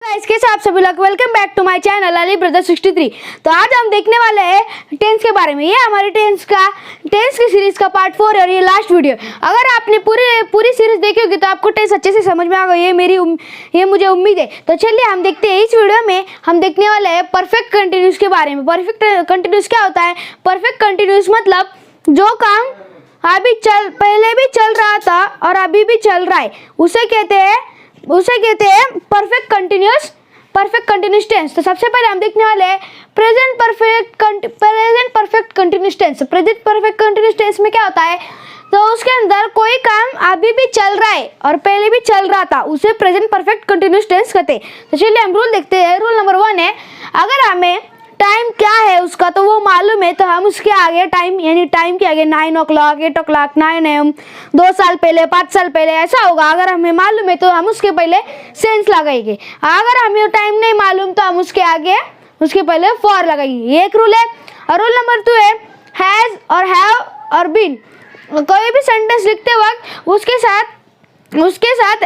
Guys, कैसे आप सभी लोग। Welcome back to my channel Ali brother 63। तो आज हम देखने वाले हैं टेंस के बारे में। ये हमारी टेंस की सीरीज का पार्ट 4 है और ये लास्ट वीडियो। अगर आपने पूरी सीरीज देखी होगी तो आपको टेंस अच्छे से समझ में आ गई, ये मुझे उम्मीद है। तो चलिए हम देखते हैं। इस वीडियो में हम देखने वाले हैं परफेक्ट कंटिन्यूस के बारे में। परफेक्ट कंटिन्यूस क्या होता है? परफेक्ट कंटिन्यूस मतलब जो काम पहले भी चल रहा था और अभी भी चल रहा है, उसे कहते हैं परफेक्ट कंटिन्यूस टेंस। तो सबसे पहले हम देखने वाले हैं present perfect continuous tense. Present perfect continuous tense में क्या होता है? तो उसके अंदर कोई काम अभी भी चल रहा है और पहले भी चल रहा था, उसे प्रेजेंट परफेक्ट कंटिन्यूस टेंस कहते हैं। तो चलिए हम रूल देखते हैं। रूल नंबर 1 है, अगर हमें टाइम क्या है उसका तो वो मालूम है तो हम उसके आगे टाइम यानी टाइम के आगे 9 o'clock, 8 o'clock, 9 AM, 2 साल पहले, 5 साल पहले ऐसा होगा। अगर हमें मालूम है तो हम उसके पहले सेंस लगाएंगे। अगर हमें टाइम नहीं मालूम तो हम उसके पहले फॉर लगाएंगे। ये एक रूल है। और रूल नंबर 2 है हैज और हैव और बीन। कोई भी सेंटेंस लिखते वक्त उसके साथ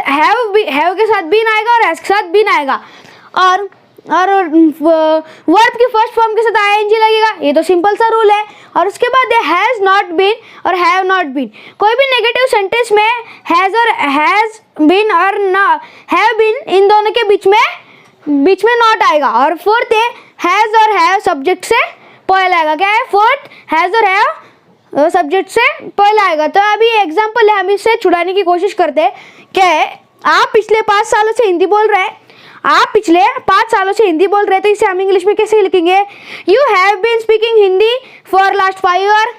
हैव के साथ बीन आएगा और हैज के साथ बीन आएगा और वर्ब की फर्स्ट फॉर्म के साथ आईएनजी लगेगा। ये तो सिंपल सा रूल है। और उसके बाद है हैज नॉट बीन और हैव नॉट बीन। कोई भी नेगेटिव सेंटेंस में हैज बीन और हैव बीन इन दोनों के बीच में नॉट आएगा। और फोर्थ है हैज और हैव सब्जेक्ट से पहले आएगा। क्या है? फोर्थ हैज और हैव सब्जेक्ट से पहले आएगा। तो अभी एग्जाम्पल है, हम इससे छुड़ाने की कोशिश करते हैं। क्या है? आप पिछले 5 सालों से हिंदी बोल रहे हैं। तो इसे हम इंग्लिश में कैसे लिखेंगे? You have been speaking Hindi for last 5 year.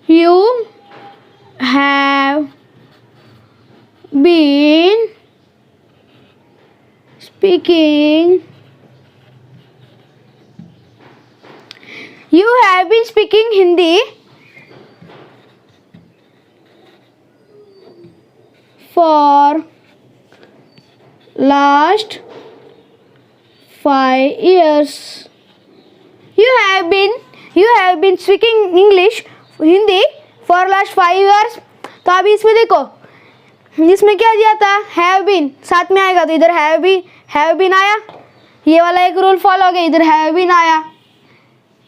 You have been speaking Hindi for last 5 years. You have been speaking English Hindi for last 5 years. तो अभी इसमें देखो, इसमें क्या दिया था? have been साथ में आएगा तो इधर have been आया। ये वाला एक रूल फॉलो हो गया, इधर have been आया,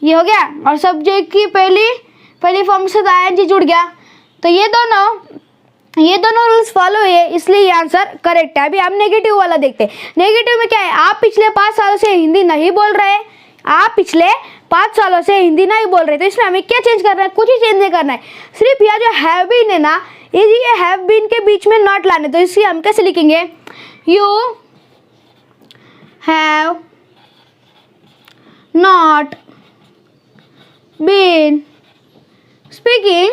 ये हो गया। और सब्जेक्ट की पहली फॉर्म से आईएनजी जुड़ गया। तो ये दोनों रूल्स फॉलो हुए, इसलिए ये आंसर करेक्ट है। अभी हम नेगेटिव वाला देखते हैं। नेगेटिव में क्या है? आप पिछले 5 सालों से हिंदी नहीं बोल रहे। तो इसमें हमें क्या चेंज करना है? कुछ ही चेंज नहीं करना है। सिर्फ यह जो हैव बीन है ना, ये हैव बीन के बीच में नॉट लाने। तो इसलिए हम कैसे लिखेंगे? You have not been speaking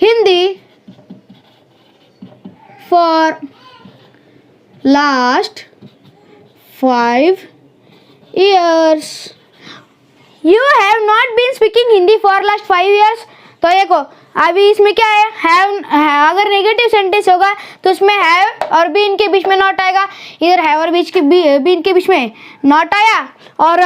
Hindi for last 5 years. You have not been speaking Hindi for last 5 years। तो देखो अभी इसमें क्या है? अगर नेगेटिव सेंटेंस होगा तो उसमें हैव और बीन के बीच में नॉट आएगा। इधर हैव और बीन के बीच में नॉट आया और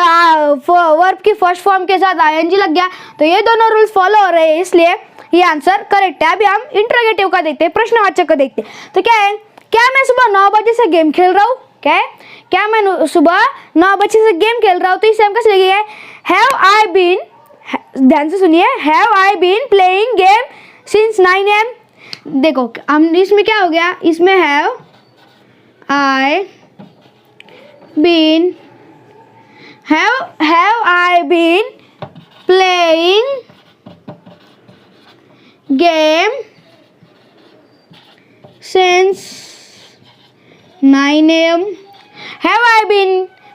वर्ब की फर्स्ट फॉर्म के साथ आईएनजी लग गया। तो ये दोनों रूल्स फॉलो हो रहे हैं, इसलिए ये आंसर करेक्ट है। अभी हम इंटरोगेटिव का देखते हैं, प्रश्नवाचक का देखते हैं। तो क्या है? क्या मैं सुबह 9 बजे से गेम खेल रहा हूँ? क्या है? क्या मैं सुबह 9 बजे से गेम खेल रहा हूँ? तो इसे हम कैसे लिखेंगे? हैव आई बीन, ध्यान से सुनिए, have I been playing game since 9 AM। देखो हम इसमें क्या हो गया? इसमें have I been playing game since 9 AM। Have I been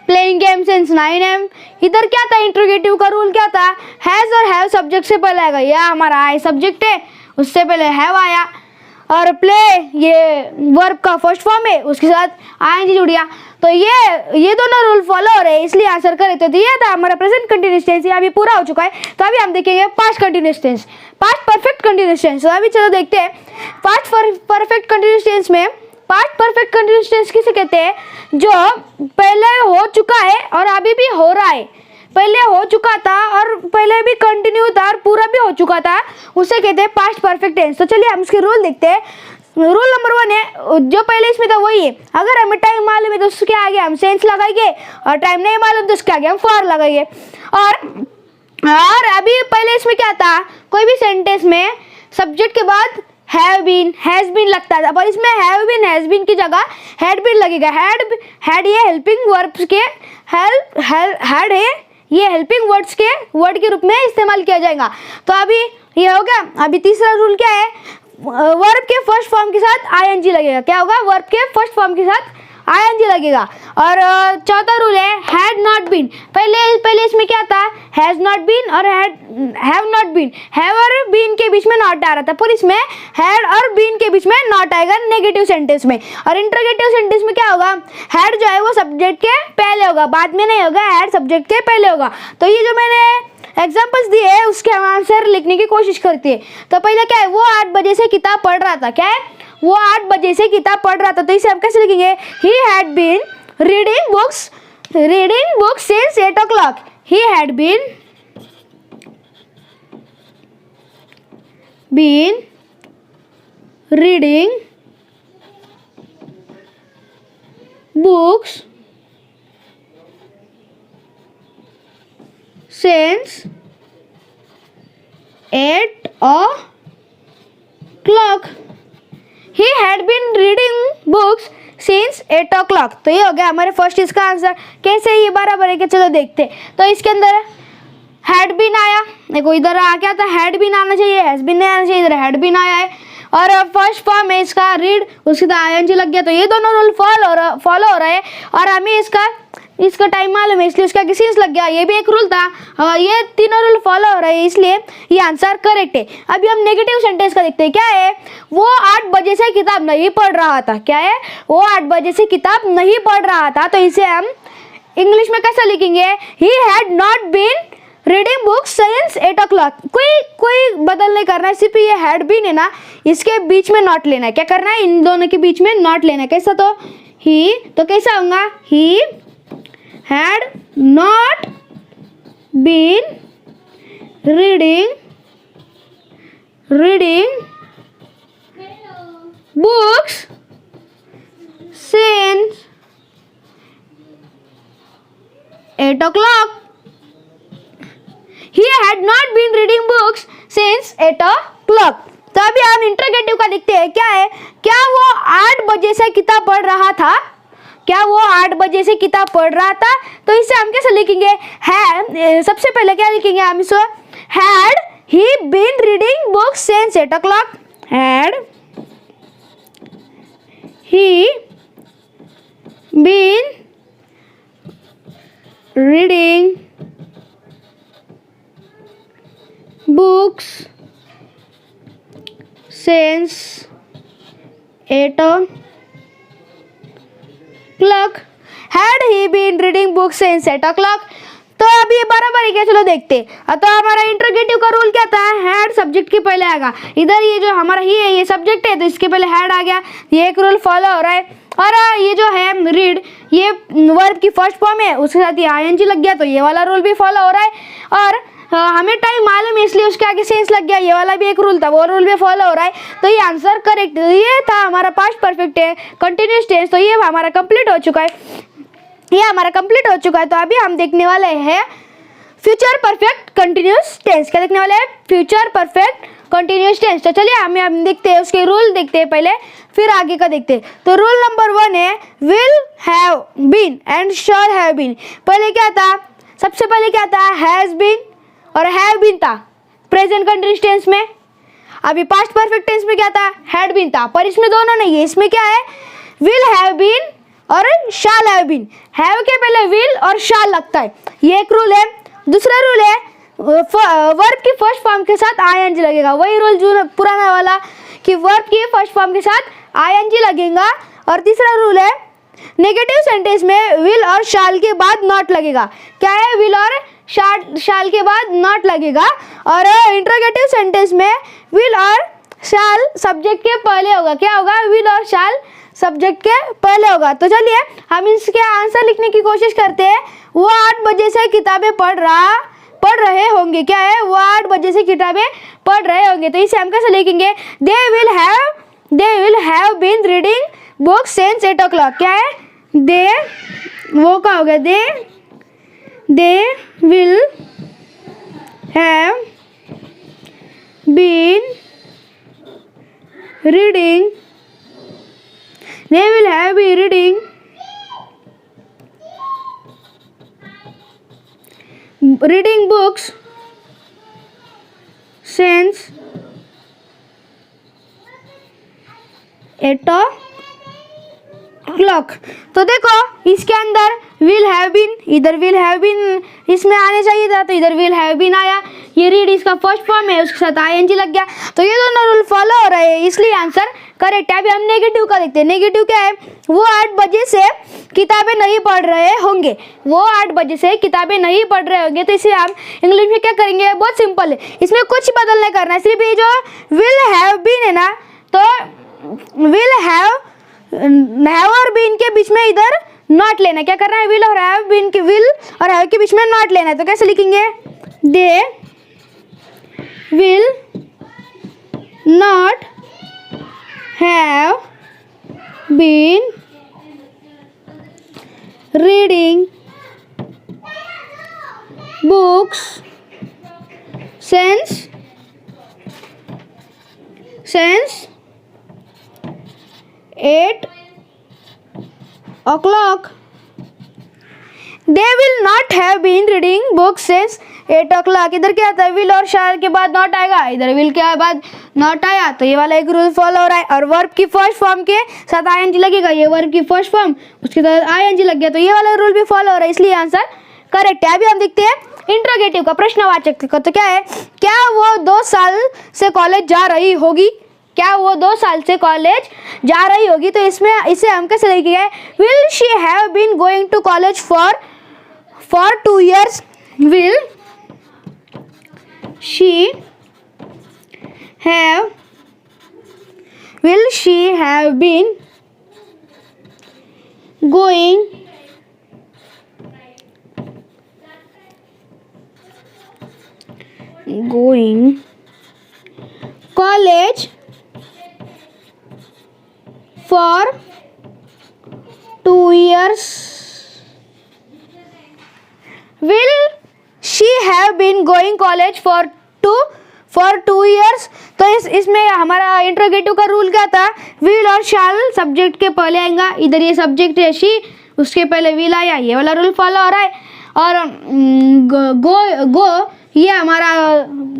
playing game since 9 AM? इधर क्या था? इंट्रोगेटिव का रूल क्या था? हैज और हैव सब्जेक्ट से पहले आएगा। यह हमारा आई सब्जेक्ट है, उससे पहले हैव आया। और प्ले ये वर्ब का फर्स्ट फॉर्म है, उसके साथ आईएनजी जुड़ गया। तो ये दोनों रूल फॉलो हो रहे हैं, इसलिए आंसर करेक्ट है। तो ये था हमारा प्रेजेंट कंटिन्यूअस टेंस, अभी पूरा हो चुका है। तो अभी हम देखेंगे past continuous tense, past perfect continuous tense. तो अभी चलो देखते हैं पास्ट परफेक्ट कंटिन्यूअस टेंस में। पास्ट परफेक्ट कंटिन्यूअस टेंस किसे कहते हैं? जो पहले हो चुका है और अभी भी हो रहा है। पहले हो चुका चुका था और पहले भी कंटिन्यू था और पूरा भी हो चुका था, उसे कहते हैं पास्ट परफेक्ट टेंस। तो चलिए हम इसके रूल देखते हैं। रूल नंबर 1 है, जो पहले इसमें था वही है। अगर हमें टाइम मालूम है तो उसके आगे हम सेंस लगाएंगे, और टाइम नहीं मालूम तो उसके आगे हम फॉर लगाएंगे। और अभी पहले इसमें क्या था, कोई भी सेंटेंस में सब्जेक्ट के बाद हैव बीन, हैज बीन लगता था, पर इसमें हैव बीन, हैज बीन की जगह हैड बीन लगेगा। हैड ये हेल्पिंग वर्ब्स के हैड है ये हेल्पिंग वर्ड्स के वर्ड के रूप में इस्तेमाल किया जाएगा। तो अभी ये हो गया। अभी तीसरा रूल क्या है, वर्ब के फर्स्ट फॉर्म के साथ आईएनजी लगेगा। क्या होगा, वर्ब के फर्स्ट फॉर्म के साथ आईएनजी लगेगा। और चौथा रूल है हैड नॉट बीन। पहले इसमें क्या था, हैज नॉट बीन और हैव नॉट बीन। हैव और बीन के बीच में नॉट आ रहा था, पर इसमें हैड और बीन के बीच में नॉट आएगा नेगेटिव सेंटेंस में। और इंटरोगेटिव सेंटेंस में क्या होगा, हैड जो है वो सब्जेक्ट के पहले होगा, बाद में नहीं होगा, हैड सब्जेक्ट के पहले होगा। तो ये जो मैंने एग्जाम्पल्स दिए हैं उसके हम आंसर लिखने की कोशिश करती है। तो पहले क्या है, वो 8 बजे से किताब पढ़ रहा था। क्या है, वो 8 बजे से किताब पढ़ रहा था। तो इसे हम कैसे लिखेंगे, he had been reading books since 8 o'clock। He had been reading books since 8 o'clock। He had been reading books since 8 o'clock। तो ये हो गया हमारे फर्स्ट इसका आंसर। कैसे ये बराबर है कि चलो देखते। तो इसके अंदर हैड बीन आया, देखो इधर आ क्या था, हैड बीन आना चाहिए, हैज बीन नहीं आना चाहिए, इधर हैड बीन आया है। और फर्स्ट फॉर्म है इसका रीड, उसके साथ आईएनजी लग गया। तो ये दोनों रूल फॉलो हो रहा है। और हमें इसका टाइम मालूम है इसलिए उसका सिंस लग गया, ये भी एक रूल था। ये तीनों रूल फॉलो हो रहे हैं इसलिए ये आंसर करेक्ट है। अभी हम नेगेटिव सेंटेंस का देखते हैं। क्या है, वो 8 बजे से किताब नहीं पढ़ रहा था। क्या है, वो 8 बजे से किताब नहीं पढ़ रहा था। तो इसे हम इंग्लिश में कैसे लिखेंगे, he had not been reading books since 8 o'clock। कोई बदल नहीं करना है, सिर्फ ये हैड बीन है ना, इसके बीच में नॉट लेना है। क्या करना है, इन दोनों के बीच में नॉट लेना है। कैसा, तो ही, तो कैसा होगा, ही had not been reading books since 8 o'clock। He had not been reading books since 8 o'clock। तो अभी हम इंटरोगेटिव का लिखते हैं। क्या है, क्या वो 8 बजे से किताब पढ़ रहा था। क्या वो 8 बजे से किताब पढ़ रहा था। तो इसे हम कैसे लिखेंगे, सबसे पहले क्या लिखेंगे हम इसको, had he been reading books since 8 o'clock। Had he been reading books since 8 o'clock। Had he been reading books since 8 o'clock। तो अभी ये बराबर है क्या, चलो देखते। तो हमारा इंटरोगेटिव का रूल क्या था, हैड सब्जेक्ट के पहले आएगा। इधर ये जो हमारा ही है ये सब्जेक्ट है, तो इसके पहले हैड आ गया। ये एक रूल फॉलो हो रहा है। और ये जो है रीड, ये वर्ब की फर्स्ट फॉर्म है, उसके साथ ये आईएनजी लग गया, तो ये वाला रूल भी फॉलो हो रहा है। और हमें टाइम मालूम है इसलिए उसके आगे सेंस लग गया, ये वाला भी एक रूल था, वो रूल भी फॉलो हो रहा है। तो ये आंसर करेक्ट, ये था हमारा पास्ट परफेक्ट है कंटिन्यूस टेंस। तो ये हमारा कंप्लीट हो चुका है, तो अभी हम देखने वाले हैं फ्यूचर परफेक्ट कंटिन्यूस टेंस। क्या देखने वाले हैं, फ्यूचर परफेक्ट कंटिन्यूस टेंस। तो चलिए हम देखते हैं, उसके रूल देखते हैं पहले, फिर आगे का देखते हैं। तो रूल नंबर 1 है will have been and shall have been. पहले क्या था, सबसे पहले क्या था, हैज बीन और हैव बीन था प्रेजेंट कंटिन्यूस टेंस में। अभी पास्ट परफेक्ट टेंस में क्या था, हैड बीन था, पर इसमें दोनों नहीं है। इसमें क्या है, विल हैव बीन और शैल हैव बीन। हैव के पहले विल और शैल लगता है, ये एक रूल है। दूसरा रूल है वर्ब की फर्स्ट फॉर्म के साथ आईएनजी लगेगा, वही रूल जो पुराना वाला कि वर्ब की फर्स्ट फॉर्म के साथ आईएनजी लगेगा। और तीसरा रूल है नेगेटिव सेंटेंस में विल और शैल के बाद नॉट लगेगा। क्या है, विल और शैल के बाद नॉट लगेगा। और इंटरोगेटिव सेंटेंस में विल और शैल सब्जेक्ट के पहले होगा। क्या होगा, विल और शैल सब्जेक्ट के पहले होगा। तो चलिए हम इसके आंसर लिखने की कोशिश करते हैं। वो 8 बजे से किताबें पढ़ रहा पढ़ रहे होंगे। क्या है? वो 8 बजे से किताबें पढ़ रहे होंगे। तो इसे हम कैसे लिखेंगे? They will have been reading books since 8 o'clock। क्या है? दे, वो क्या हो गया? They will have been reading, they will have been reading books since 8 o'clock। तो देखो इसके अंदर will have been, इधर will have been इसमें आने चाहिए था, तो इधर will have been आया। ये रीड इसका फर्स्ट फॉर्म है, उसके साथ ing लग गया, तो ये दोनों रूल फॉलो हो रहे हैं, इसलिए आंसर करेक्ट है। अभी हम नेगेटिव का देखते हैं। नेगेटिव क्या है? वो 8 बजे से किताबें नहीं पढ़ रहे होंगे। वो 8 बजे से किताबें नहीं पढ़ रहे होंगे, तो इसे हम इंग्लिश में क्या करेंगे? बहुत सिंपल है, इसमें कुछ बदल नहीं करना है, सिर्फ ये जो विल हैव बीन है ना, तो विल हैव और बीन के बीच में इधर नॉट लेना। क्या करना है? विल और हैव बीन के, विल और हैव के बीच में नॉट लेना है। तो कैसे लिखेंगे? They will not have been reading books since 8 o'clock। They will not have been reading books since 8 o'clock। इधर क्या आता है? विल और शाल के बाद नॉट आएगा, इधर विल के बाद नॉट आया, तो ये वाला एक रूल फॉलो हो रहा है। और वर्ब की फर्स्ट फॉर्म के साथ ing लगेगा, ये वर्ब की फर्स्ट फॉर्म, उसके साथ ing लग गया, तो ये वाला रूल भी फॉलो हो रहा है, इसलिए आंसर करेक्ट है। अभी हम देखते हैं इंट्रोगेटिव का, प्रश्नवाचक का। तो क्या है? क्या वो 2 साल से कॉलेज जा रही होगी? क्या वो 2 साल से कॉलेज जा रही होगी? तो इसमें इसे हम कैसे लिखेंगे? Will she have been going to college for 2 years। Will she have been going college for 2 years। Will she have been going college for 2 years? तो इसमें हमारा इंट्रोगेटिव का रूल क्या था? विल और शैल सब्जेक्ट के पहले आएगा, इधर ये सब्जेक्ट है शी, उसके पहले विल आया, ये वाला रूल फॉलो हो रहा है। और गो ये हमारा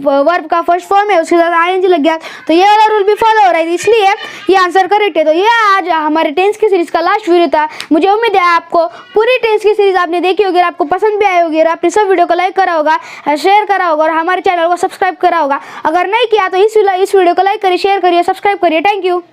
वर्ब का फर्स्ट फॉर्म है, उसके साथ ing लग गया, तो ये वाला रूल भी फॉलो हो रहा है, इसलिए ये आंसर करेक्ट है। तो ये आज हमारे टेंस की सीरीज का लास्ट वीडियो था। मुझे उम्मीद है आपको पूरी टेंस की सीरीज आपने देखी होगी, आपको पसंद भी आई होगी, और आपने सब वीडियो को लाइक करा होगा, शेयर करा होगा, और हमारे चैनल को सब्सक्राइब करा होगा। अगर नहीं किया तो इस वीडियो को लाइक करिए, शेयर करिए, सब्सक्राइब करिए। Thank you.